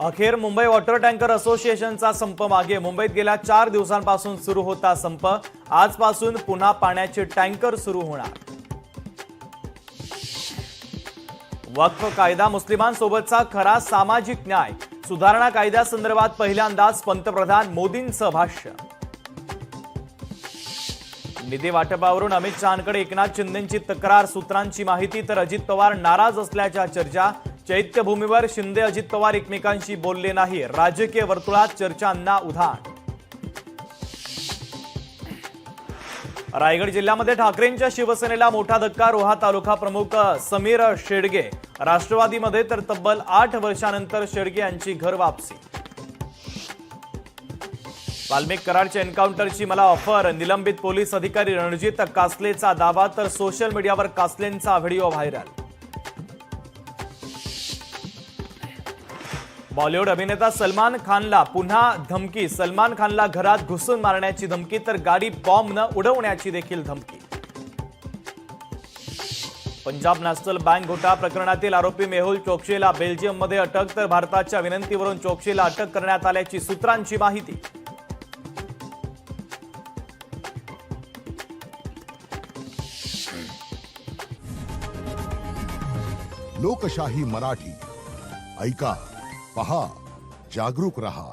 अखेर Mumbai water tanker असोसिएशनचा संप मागे। मुंबईत गेल्या 4 दिवसांपासून सुरू होता संप। आजपासून पुन्हा पाण्याचे टँकर सुरू होणार। वक्फ कायदा मुस्लिमांसोबतचा खरा सामाजिक न्याय। सुधारणा कायद्यासंदर्भात पहिल्यांदाच पंतप्रधान मोदींचं भाष्य। निधी वाटपावरून अमित शहांकडे एकनाथ शिंदेंची तक्रार। सूत्रांची माहिती तर अजित पवार नाराज असल्याच्या चर्चा। चैत्यभूमीवर शिंदे अजित पवार एकमेकांशी बोलले नाही। राजकीय वर्तुळात चर्चांना उधाण। रायगड जिल्ह्यामध्ये ठाकरेंच्या शिवसेनेला मोठा धक्का। रोहा तालुका प्रमुख समीर शेडगे राष्ट्रवादीमध्ये तर तब्बल 8 वर्षांनंतर शेडगे यांची घर वापसी। वाल्मिक कराडच्या एन्काउंटरची मला ऑफर। निलंबित पोलीस अधिकारी रणजित कासलेचा दावा तर सोशल मीडियावर कासलेंचा व्हिडिओ व्हायरल। बॉलिवूड अभिनेता सलमान खानला पुन्हा धमकी। सलमान खानला घरात घुसून मारण्याची धमकी तर गाडी बॉम्बनं उडवण्याची देखील धमकी। पंजाब नॅशनल बँक घोटाळा प्रकरणातील आरोपी मेहुल चोक्सीला बेल्जियममध्ये अटक तर भारताच्या विनंतीवरून चोक्सीला अटक करण्यात आल्याची सूत्रांची माहिती। लोकशाही मराठी ऐका, पहा, जागरूक रहा।